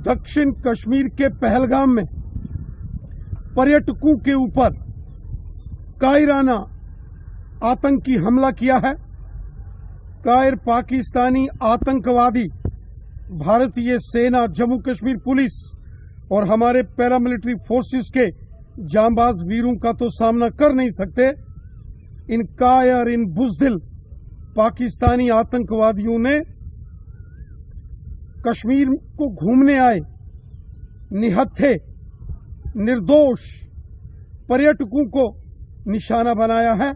दक्षिण कश्मीर के पहलगाम में पर्यटकों के ऊपर कायराना आतंकी हमला किया है। कायर पाकिस्तानी आतंकवादी भारतीय सेना, जम्मू कश्मीर पुलिस और हमारे पैरामिलिट्री फोर्सेस के जांबाज वीरों का तो सामना कर नहीं सकते। इन कायर, इन बुज़दिल पाकिस्तानी आतंकवादियों ने कश्मीर को घूमने आए निहत्थे निर्दोष पर्यटकों को निशाना बनाया है।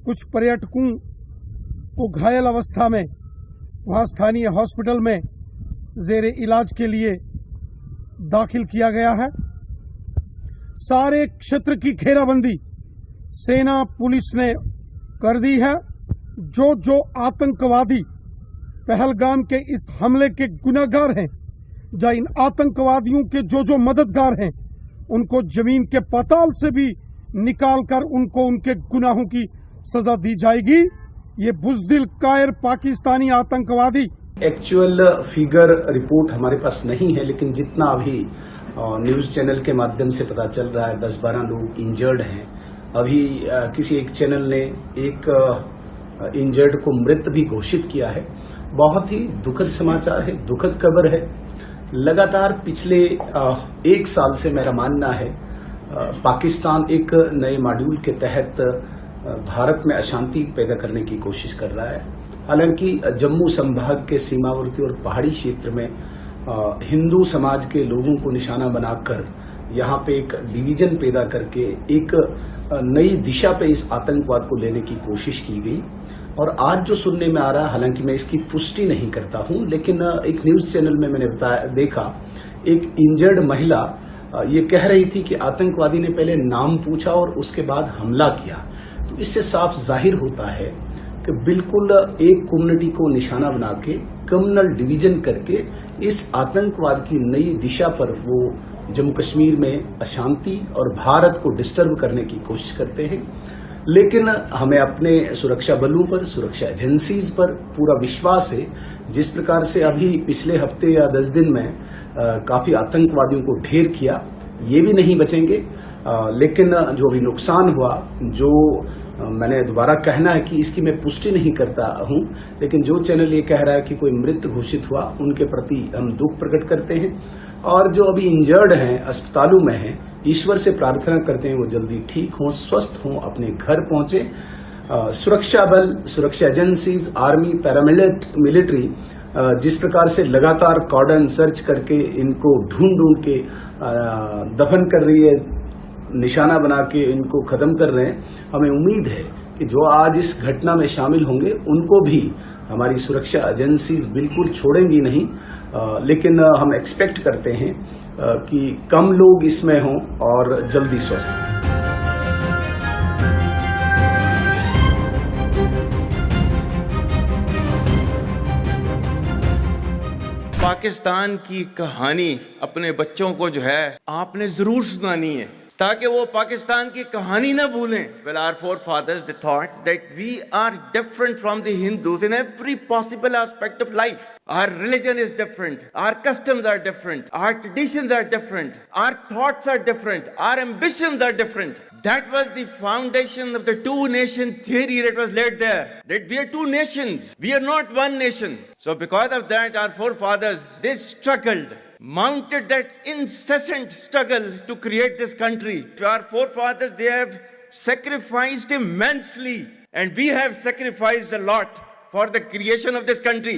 कुछ पर्यटकों को घायल अवस्था में वहां स्थानीय हॉस्पिटल में जेर इलाज के लिए दाखिल किया गया है। सारे क्षेत्र की घेराबंदी सेना, पुलिस ने कर दी है। जो आतंकवादी पहलगाम के इस हमले के गुनहगार हैं, या इन आतंकवादियों के जो मददगार हैं, उनको जमीन के पाताल से भी निकालकर उनको उनके गुनाहों की सजा दी जाएगी। ये बुज़दिल कायर पाकिस्तानी आतंकवादी। एक्चुअल फिगर रिपोर्ट हमारे पास नहीं है, लेकिन जितना अभी न्यूज चैनल के माध्यम से पता चल रहा है 10-12 लोग इंजर्ड हैं। अभी किसी एक चैनल ने एक इंजर्ड को मृत भी घोषित किया है। बहुत ही दुखद समाचार है, दुखद खबर है। लगातार पिछले 1 साल से मेरा मानना है पाकिस्तान एक नए मॉड्यूल के तहत भारत में अशांति पैदा करने की कोशिश कर रहा है। हालांकि जम्मू संभाग के सीमावर्ती और पहाड़ी क्षेत्र में हिंदू समाज के लोगों को निशाना बनाकर यहाँ पे एक डिवीजन पैदा करके एक नई दिशा पे इस आतंकवाद को लेने की कोशिश की गई। और आज जो सुनने में आ रहा है, हालांकि मैं इसकी पुष्टि नहीं करता हूं, लेकिन एक न्यूज चैनल में मैंने देखा एक इंजर्ड महिला ये कह रही थी कि आतंकवादी ने पहले नाम पूछा और उसके बाद हमला किया। तो इससे साफ जाहिर होता है कि बिल्कुल एक कम्युनिटी को निशाना बना के कम्युनल डिवीजन करके इस आतंकवाद की नई दिशा पर वो जम्मू कश्मीर में अशांति और भारत को डिस्टर्ब करने की कोशिश करते हैं। लेकिन हमें अपने सुरक्षा बलों पर, सुरक्षा एजेंसीज पर पूरा विश्वास है। जिस प्रकार से अभी पिछले हफ्ते या 10 दिन में काफी आतंकवादियों को ढेर किया, ये भी नहीं बचेंगे। लेकिन जो भी नुकसान हुआ, जो मैंने दोबारा कहना है कि इसकी मैं पुष्टि नहीं करता हूं, लेकिन जो चैनल ये कह रहा है कि कोई मृत घोषित हुआ, उनके प्रति हम दुख प्रकट करते हैं। और जो अभी इंजर्ड हैं, अस्पतालों में हैं, ईश्वर से प्रार्थना करते हैं वो जल्दी ठीक हों, स्वस्थ हों, अपने घर पहुंचे। सुरक्षा बल, सुरक्षा एजेंसीज, आर्मी, पैरामिलिट्री जिस प्रकार से लगातार कॉर्डन सर्च करके इनको ढूंढ के दफन कर रही है, निशाना बना के इनको खत्म कर रहे हैं। हमें उम्मीद है कि जो आज इस घटना में शामिल होंगे उनको भी हमारी सुरक्षा एजेंसीज बिल्कुल छोड़ेंगी नहीं। लेकिन हम एक्सपेक्ट करते हैं कि कम लोग इसमें हों और जल्दी स्वस्थ हों। पाकिस्तान की कहानी अपने बच्चों को जो है आपने जरूर सुनानी है, ताकि वो पाकिस्तान की कहानी ना भूलें। Well, our forefathers they thought that we are different from the Hindus in every possible aspect of life. Our religion is different, our customs are different, our traditions are different, our thoughts are different, our ambitions are different. That was the foundation of the two-nation theory that was laid there. That we are two nations, we are not one nation. So because of that, our forefathers, they struggled, mounted that incessant struggle to create this country. Our forefathers, they have sacrificed immensely, and we have sacrificed a lot for the creation of this country,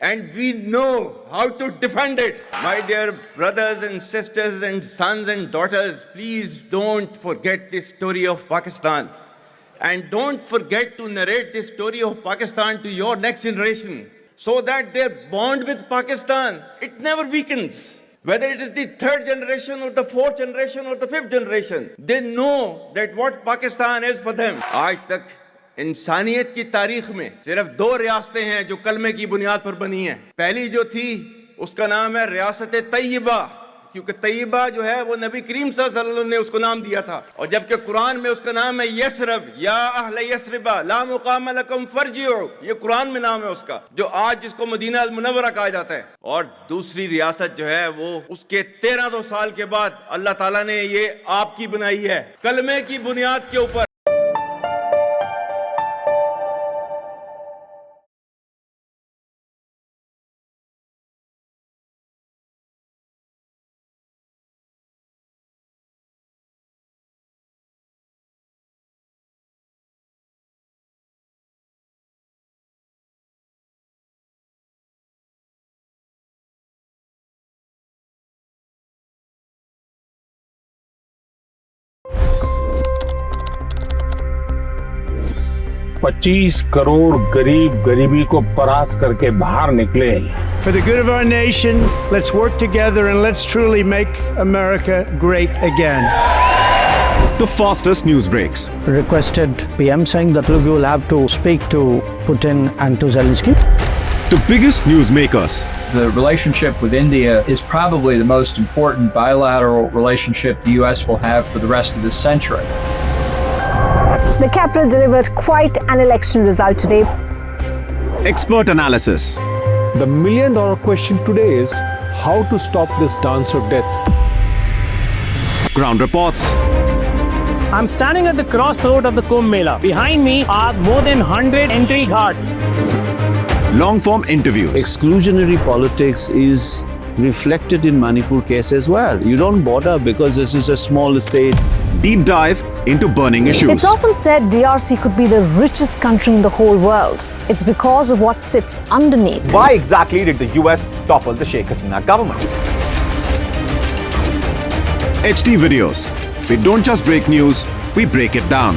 and we know how to defend it. My dear brothers and sisters and sons and daughters, please don't forget the story of Pakistan, and don't forget to narrate the story of Pakistan to your next generation, so that their bond with Pakistan, it never weakens. Whether it is the 3rd generation or the 4th generation or the 5th generation, they know that what Pakistan is for them. आज तक इंसानियत की तारीख में सिर्फ 2 रियासतें हैं जो कलमे की बुनियाद पर बनी हैं। पहली जो थी उसका नाम है रियासत तैयबा, क्योंकि तैयबा जो है वो नबी करीम सल्लल्लाहु अलैहि वसल्लम ने उसको नाम दिया था, और जबकि कुरान में उसका नाम है यसरब, या अहले यसरिबा ला मुकाम लकुम फरजिउ, ये कुरान में नाम है उसका, जो आज जिसको मदीना अल मुनव्वरा कहा जाता है। और दूसरी रियासत जो है वो उसके 1300 साल के बाद अल्लाह ताला ने ये आपकी बनाई है, कलमे की बुनियाद के ऊपर। $25 करोड़ गरीब गरीबी को परास्त करके बाहर निकले। For the good of our nation, let's work together and let's truly make America great again. The fastest news breaks. Requested PM saying that look, you will have to speak to Putin and to Zelensky. The biggest news makers. The relationship with India is probably the most important bilateral relationship the US will have for the rest of this century. The capital delivered quite an election result today. Expert analysis. The million-dollar question today is how to stop this dance of death. Ground reports. I'm standing at the crossroad of the Kumbh Mela. Behind me are more than 100 entry ghats. Long-form interviews. Exclusionary politics is reflected in Manipur case as well. You don't bother because this is a small state. Deep dive into burning issues. It's often said DRC could be the richest country in the whole world. It's because of what sits underneath. Why exactly did the US topple the Sheikh Hasina government? HT videos. We don't just break news, we break it down.